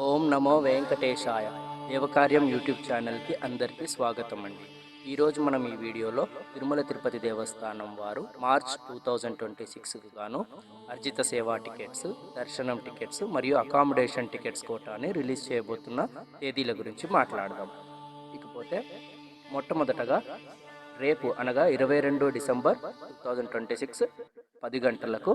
ఓం నమో వెంకటేశాయ. దేవకార్యం యూట్యూబ్ ఛానల్కి అందరికీ స్వాగతం అండి. ఈరోజు మనం ఈ వీడియోలో తిరుమల తిరుపతి దేవస్థానం వారు మార్చ్ 2026కు గాను అర్జిత సేవా టికెట్స్, దర్శనం టికెట్స్ మరియు అకామిడేషన్ టికెట్స్ కోటాని రిలీజ్ చేయబోతున్న తేదీల గురించి మాట్లాడదాం. ఇకపోతే మొట్టమొదటగా రేపు అనగా 22 డిసెంబర్ 2026 10 గంటలకు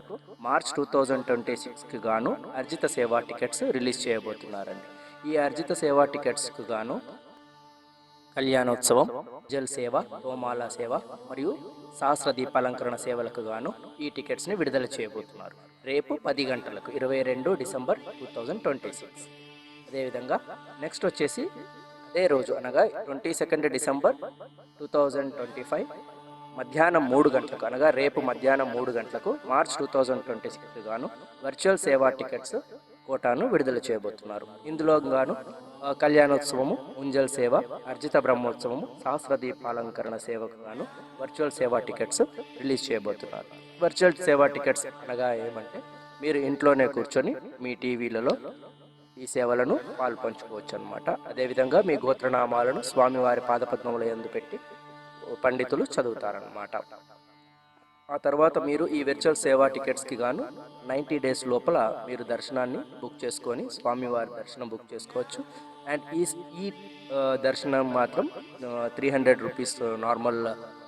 మార్చ్ 2026కి గాను అర్జిత సేవా టికెట్స్ రిలీజ్ చేయబోతున్నారండి. ఈ అర్జిత సేవా టికెట్స్కు గాను కళ్యాణోత్సవం, జల్ సేవ, తోమాల సేవ మరియు సహస్ర దీపాలంకరణ సేవలకు గాను ఈ టికెట్స్ని విడుదల చేయబోతున్నారు. రేపు 10 గంటలకు 22 డిసెంబర్ 2026. అదేవిధంగా నెక్స్ట్ వచ్చేసి అదే రోజు అనగా 22 డిసెంబర్ 2025 మధ్యాహ్నం 3 గంటలకు అనగా రేపు మధ్యాహ్నం 3 గంటలకు మార్చ్ 2026కి గాను వర్చువల్ సేవా టికెట్స్ కోటాను విడుదల చేయబోతున్నారు. ఇందులో గాను కళ్యాణోత్సవము, ఉంజల్ సేవ, అర్జిత బ్రహ్మోత్సవము, సహస్ర దీపాలంకరణ సేవకు గాను వర్చువల్ సేవా టికెట్స్ రిలీజ్ చేయబోతున్నారు. వర్చువల్ సేవా టికెట్స్ అనగా ఏమంటే మీరు ఇంట్లోనే కూర్చొని మీ టీవీలలో ఈ సేవలను పాల్పంచుకోవచ్చు అన్నమాట. అదేవిధంగా మీ గోత్రనామాలను స్వామివారి పాదపద్మముల యందు పెట్టి పండితులు చదువుతారన్నమాట. ఆ తర్వాత మీరు ఈ వర్చువల్ సేవా టికెట్స్కి గాను 90 డేస్ లోపల మీరు దర్శనాన్ని బుక్ చేసుకొని స్వామివారి దర్శనం బుక్ చేసుకోవచ్చు. అండ్ ఈ దర్శనం మాత్రం 300 రూపీస్ నార్మల్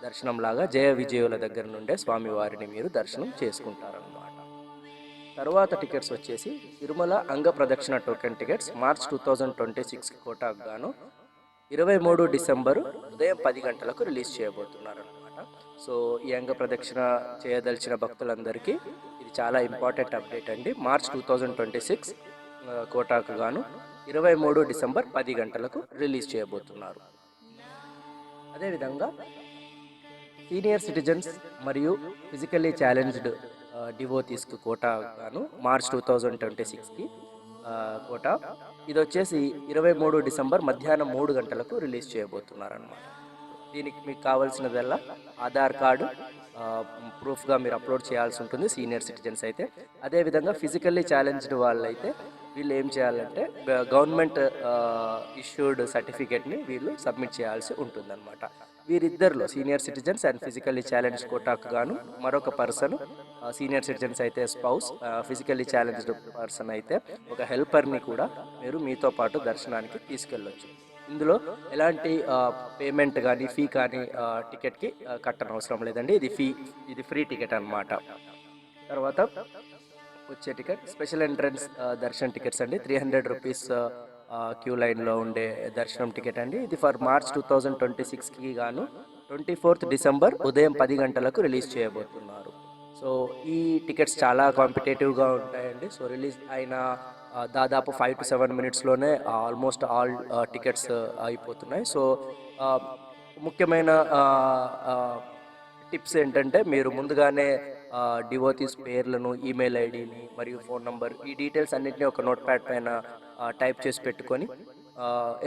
దర్శనం లాగా జయ విజయుల దగ్గర నుండే స్వామివారిని మీరు దర్శనం చేసుకుంటారన్నమాట. తర్వాత టికెట్స్ వచ్చేసి తిరుమల అంగ ప్రదక్షిణ టోకెన్ టికెట్స్ మార్చ్ 2026 కోటాకు గాను 23 డిసెంబరు ఉదయం 10 గంటలకు రిలీజ్ చేయబోతున్నారు అనమాట. సో ఈ అంగ ప్రదక్షిణ చేయదలిచిన భక్తులందరికీ ఇది చాలా ఇంపార్టెంట్ అప్డేట్ అండి. మార్చ్ 2026 కోటాకు గాను 23 డిసెంబర్ 10 గంటలకు రిలీజ్ చేయబోతున్నారు. అదేవిధంగా సీనియర్ సిటిజన్స్ మరియు ఫిజికల్లీ ఛాలెంజ్డ్ డివోటీస్కి కోటా గాను మార్చ్ 2026కి కోటా ఇది వచ్చేసి 23 డిసెంబర్ మధ్యాహ్నం 3 గంటలకు రిలీజ్ చేయబోతున్నారు అన్నమాట. దీనికి మీకు కావాల్సినదల్లా ఆధార్ కార్డు ప్రూఫ్గా మీరు అప్లోడ్ చేయాల్సి ఉంటుంది సీనియర్ సిటిజన్స్ అయితే. అదేవిధంగా ఫిజికల్లీ ఛాలెంజ్డ్ వాళ్ళు అయితే వీళ్ళు ఏం చేయాలంటే గవర్నమెంట్ ఇష్యూడ్ సర్టిఫికేట్ని వీళ్ళు సబ్మిట్ చేయాల్సి ఉంటుందన్నమాట. వీరిద్దరిలో senior citizens and physically challenge కోటాకు గాను మరొక పర్సన్, సీనియర్ సిటిజన్స్ అయితే స్పౌస్, ఫిజికల్లీ ఛాలెంజ్డ్ పర్సన్ అయితే ఒక హెల్పర్ని కూడా మీరు మీతో పాటు దర్శనానికి తీసుకెళ్ళొచ్చు. ఇందులో ఎలాంటి పేమెంట్ కానీ ఫీ కానీ టికెట్కి కట్టనవసరం లేదండి. ఇది ఫ్రీ టికెట్ అన్నమాట. తర్వాత వచ్చే ticket special entrance darshan tickets అండి. 300 రూపీస్ క్యూ లైన్లో ఉండే దర్శనం టికెట్ అండి. ఇది ఫర్ మార్చ్ 2026కి గాను 24 డిసెంబర్ ఉదయం 10 గంటలకు రిలీజ్ చేయబోతున్నారు. సో ఈ టికెట్స్ చాలా కాంపిటేటివ్గా ఉంటాయండి. సో రిలీజ్ అయిన దాదాపు 5 to 7 మినిట్స్లోనే ఆల్మోస్ట్ ఆల్ టికెట్స్ అయిపోతున్నాయి. సో ముఖ్యమైన టిప్స్ ఏంటంటే మీరు ముందుగానే డివోటీస్ పేర్లను, ఈమెయిల్ ఐడిని మరియు ఫోన్ నంబర్ ఈ డీటెయిల్స్ అన్నింటినీ ఒక నోట్ ప్యాడ్ పైన టైప్ చేసి పెట్టుకొని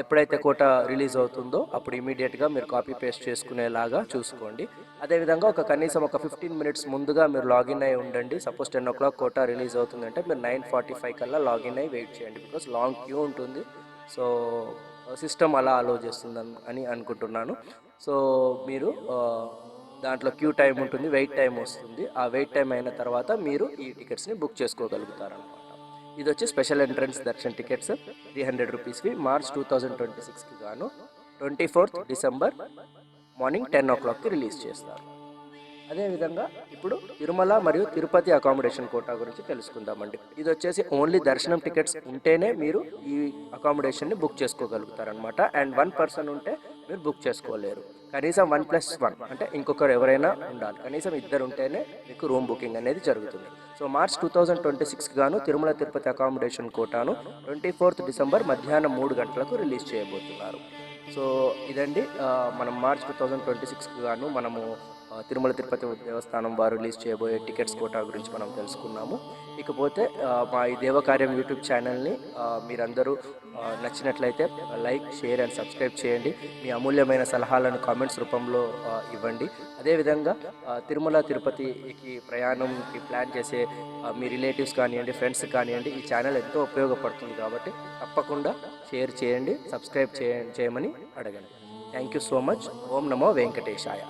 ఎప్పుడైతే కోట రిలీజ్ అవుతుందో అప్పుడు ఇమీడియట్గా మీరు కాపీ పేస్ట్ చేసుకునేలాగా చూసుకోండి. అదేవిధంగా కనీసం ఒక 15 మినిట్స్ ముందుగా మీరు లాగిన్ అయి ఉండండి. సపోజ్ 10 o'clock కోట రిలీజ్ అవుతుందంటే మీరు 9:45 కల్లా లాగిన్ అయి వెయిట్ చేయండి. బికాస్ లాంగ్ క్యూ ఉంటుంది. సో సిస్టమ్ అలా అలో చేస్తుంది అని అనుకుంటున్నాను. సో మీరు దాంట్లో క్యూ టైం ఉంటుంది, వెయిట్ టైం వస్తుంది. ఆ వెయిట్ టైం అయిన తర్వాత మీరు ఈ టికెట్స్ని బుక్ చేసుకోగలుగుతారనమాట. ఇది వచ్చి స్పెషల్ ఎంట్రన్స్ దర్శన్ టికెట్స్ 300 రూపీస్వి మార్చ్ 2026కి గాను 24 డిసెంబర్ మార్నింగ్ 10 o'clockకి రిలీజ్ చేస్తారు. అదేవిధంగా ఇప్పుడు తిరుమల మరియు తిరుపతి అకామిడేషన్ కోటా గురించి తెలుసుకుందామండి. ఇది వచ్చేసి ఓన్లీ దర్శనం టికెట్స్ ఉంటేనే మీరు ఈ అకామిడేషన్ని బుక్ చేసుకోగలుగుతారనమాట. అండ్ 1 పర్సన్ ఉంటే మీరు బుక్ చేసుకోలేరు. కనీసం 1+1 అంటే ఇంకొకరు ఎవరైనా ఉండాలి. కనీసం 2 ఉంటేనే మీకు రూమ్ బుకింగ్ అనేది జరుగుతుంది. సో మార్చ్ 2026కి గాను తిరుమల తిరుపతి అకామిడేషన్ కోటాను 24 డిసెంబర్ మధ్యాహ్నం 3 గంటలకు రిలీజ్ చేయబోతున్నారు. సో ఇదండి మనం మార్చ్ 2026కి గాను మనము తిరుమల తిరుపతి దేవస్థానం వారు రిలీజ్ చేయబోయే టికెట్స్ కోటా గురించి మనం తెలుసుకున్నాము. ఇకపోతే మా ఈ దేవకార్యం యూట్యూబ్ ఛానల్ని మీరందరూ నచ్చినట్లయితే లైక్, షేర్ అండ్ సబ్స్క్రైబ్ చేయండి. మీ అమూల్యమైన సలహాలను కామెంట్స్ రూపంలో ఇవ్వండి. అదేవిధంగా తిరుమల తిరుపతికి ప్రయాణంకి ప్లాన్ చేసే మీ రిలేటివ్స్ కానివ్వండి, ఫ్రెండ్స్ కానివ్వండి, ఈ ఛానల్ ఎంతో ఉపయోగపడుతుంది కాబట్టి తప్పకుండా షేర్ చేయండి, సబ్స్క్రైబ్ చేయమని అడగండి. Thank you so much. ఓం నమో వెంకటేశాయ.